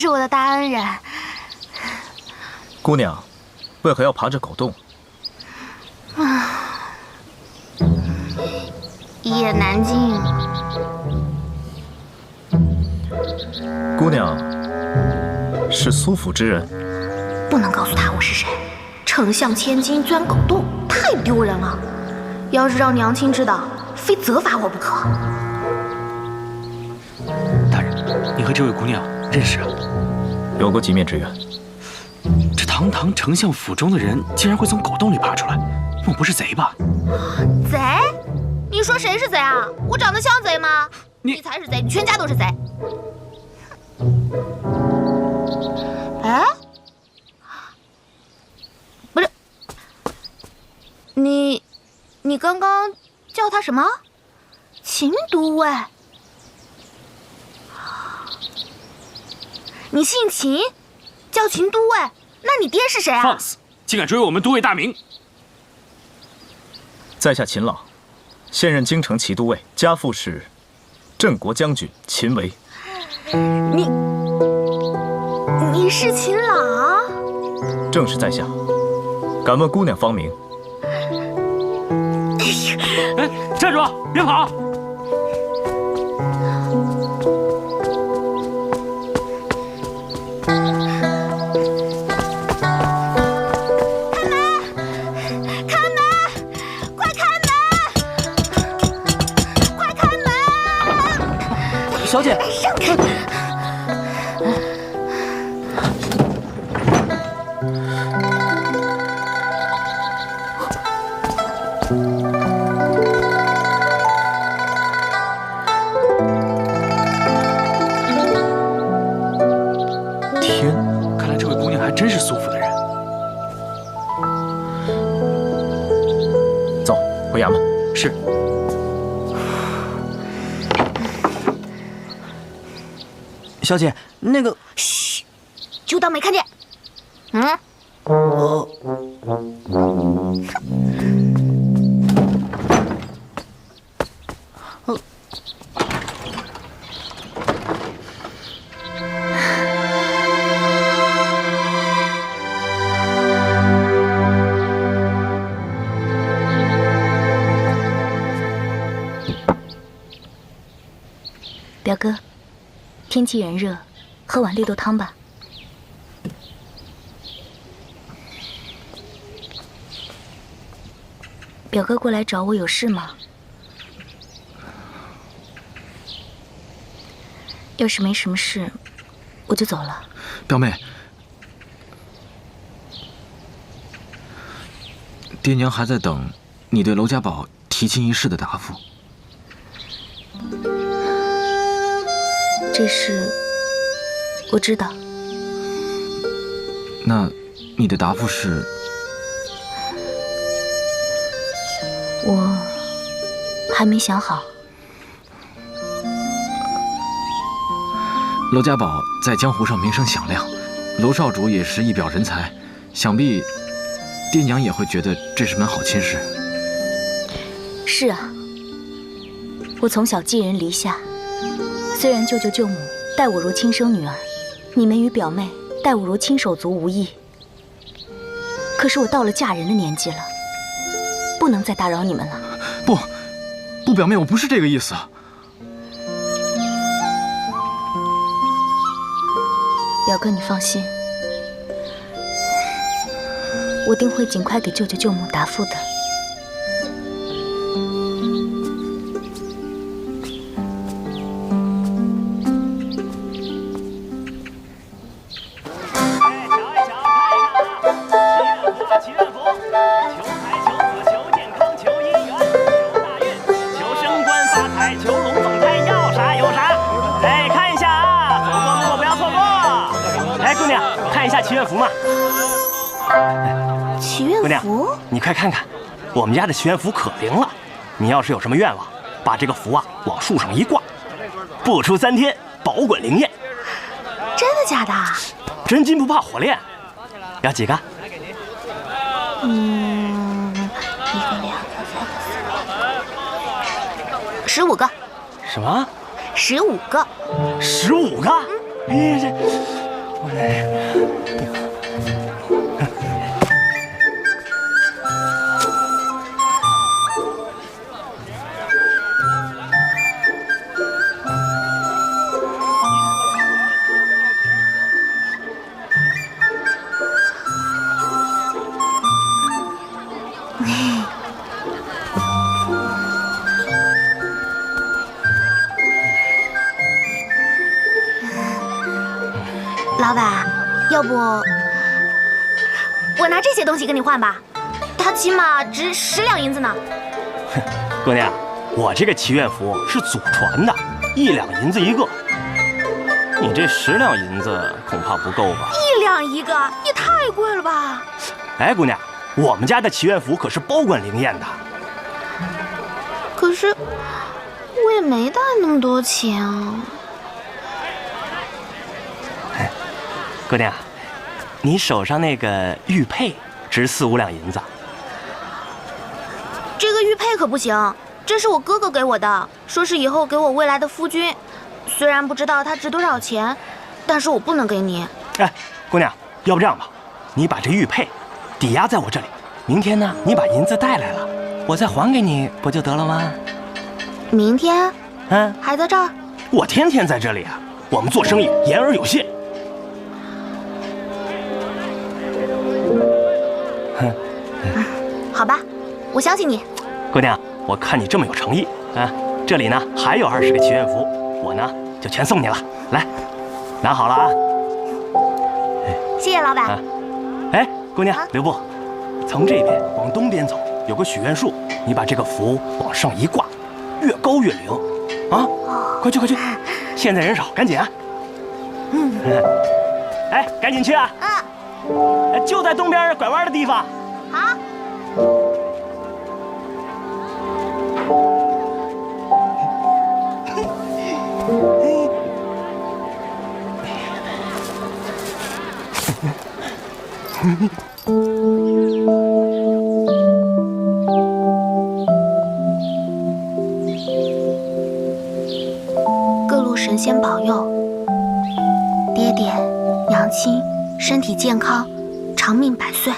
是我的大恩人。姑娘，为何要爬这狗洞？一言难尽。姑娘是苏府之人，不能告诉他我是谁。丞相千金钻狗洞，太丢人了。要是让娘亲知道，非责罚我不可。大人，你和这位姑娘认识啊？有过几面之缘。这堂堂丞相府中的人，竟然会从狗洞里爬出来，莫不是贼吧？贼？你说谁是贼啊？我长得像贼吗？你才是贼，你全家都是贼。哎，不是，你刚刚叫他什么？秦都尉？你姓秦，叫秦都尉？那你爹是谁啊？放肆！竟敢追我们都尉大名！在下秦朗，现任京城骑都尉，家父是镇国将军秦维。你是秦朗？正是在下。敢问姑娘芳名？哎，站住！别跑！小姐，让开！天，看来这位姑娘还真是苏府的人。走，回衙门。是。小姐，那个，嘘，就当没看见。表哥，天气炎热，喝碗绿豆汤吧。表哥过来找我有事吗？要是没什么事，我就走了。表妹，爹娘还在等你对娄家堡提亲一事的答复。这事我知道。那你的答复是？我还没想好。娄家堡在江湖上名声响亮，娄少主也是一表人才，想必爹娘也会觉得这是门好亲事。是啊，我从小寄人篱下，虽然舅舅舅母待我如亲生女儿，你们与表妹待我如亲手足无异，可是我到了嫁人的年纪了，不能再打扰你们了。不，表妹，我不是这个意思。表哥，你放心，我定会尽快给舅舅舅母答复的。祈愿符嘛，祈愿符，姑娘，你快看看，我们家的祈愿符可灵了。你要是有什么愿望，把这个符啊往树上一挂，不出3天，保管灵验。真的假的？真金不怕火炼。要几个？1个、2个、3个、4个，15个。什么？15个。15个？哎，老板，要不我拿这些东西跟你换吧？它起码值10两银子呢。姑娘，我这个祈愿符是祖传的，1两银子一个。你这10两银子恐怕不够吧？1两一个，也太贵了吧！哎，姑娘，我们家的祈愿符可是包管灵验的。可是我也没带那么多钱啊。姑娘，你手上那个玉佩值4、5两银子。这个玉佩可不行，这是我哥哥给我的，说是以后给我未来的夫君。虽然不知道它值多少钱，但是我不能给你。哎，姑娘，要不这样吧，你把这玉佩抵押在我这里，明天呢，你把银子带来了，我再还给你，不就得了吗？明天？还在这儿？我天天在这里啊，我们做生意言而有信。好吧，我相信你。姑娘，我看你这么有诚意啊，这里呢还有20个祈愿符，我呢就全送你了。来，拿好了啊。谢谢老板。哎，姑娘，留步，从这边往东边走，有个许愿树，你把这个符往上一挂，越高越灵啊！快去快去，现在人少，赶紧啊！哎，赶紧去啊！就在东边拐弯的地方。好。各路神仙保佑，爹爹、娘亲身体健康，长命百岁。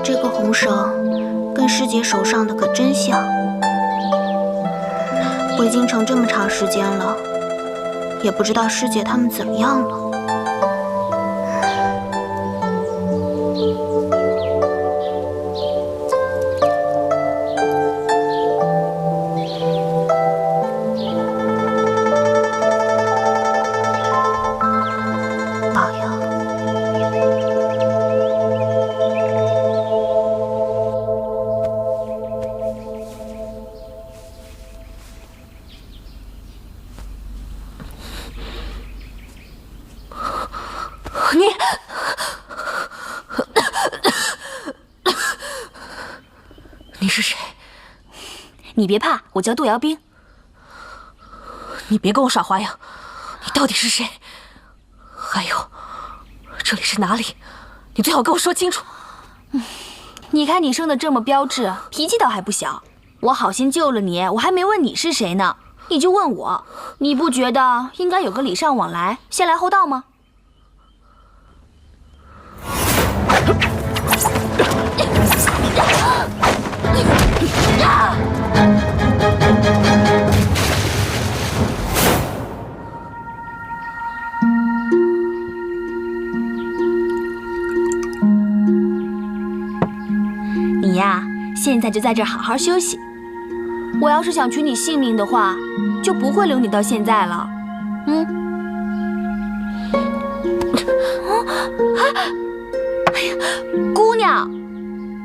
这个红绳跟师姐手上的可真像。回京城这么长时间了，也不知道师姐他们怎么样了。保佑。你是谁？你别怕，我叫杜瑶冰。你别跟我耍花样，你到底是谁？还有，这里是哪里？你最好跟我说清楚。你看你生得这么标致，脾气倒还不小。我好心救了你，我还没问你是谁呢，你就问我，你不觉得应该有个礼尚往来，先来后到吗？你呀，现在就在这儿好好休息。我要是想取你性命的话，就不会留你到现在了。哎呀，姑娘，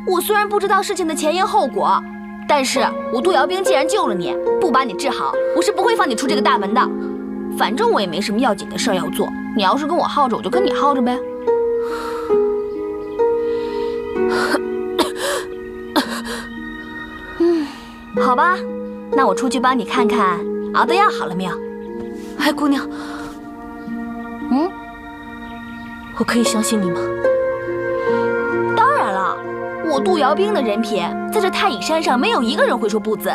我虽然不知道事情的前因后果，但是我杜瑶冰既然救了你，不把你治好，我是不会放你出这个大门的。反正我也没什么要紧的事儿要做，你要是跟我耗着，我就跟你耗着呗。好吧，那我出去帮你看看熬的药好了没有。哎，姑娘，我可以相信你吗？当然了，我杜瑶冰的人品，在这太乙山上没有一个人会说不字。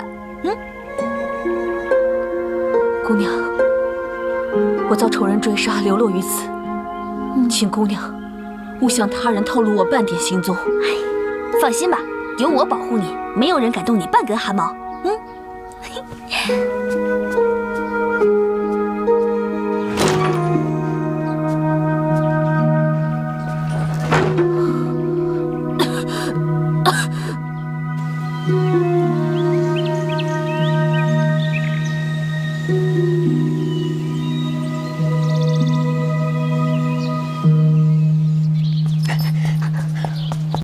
姑娘，我遭仇人追杀，流落于此，请姑娘勿向他人透露我半点行踪。哎，放心吧，有我保护你，没有人敢动你半根汗毛。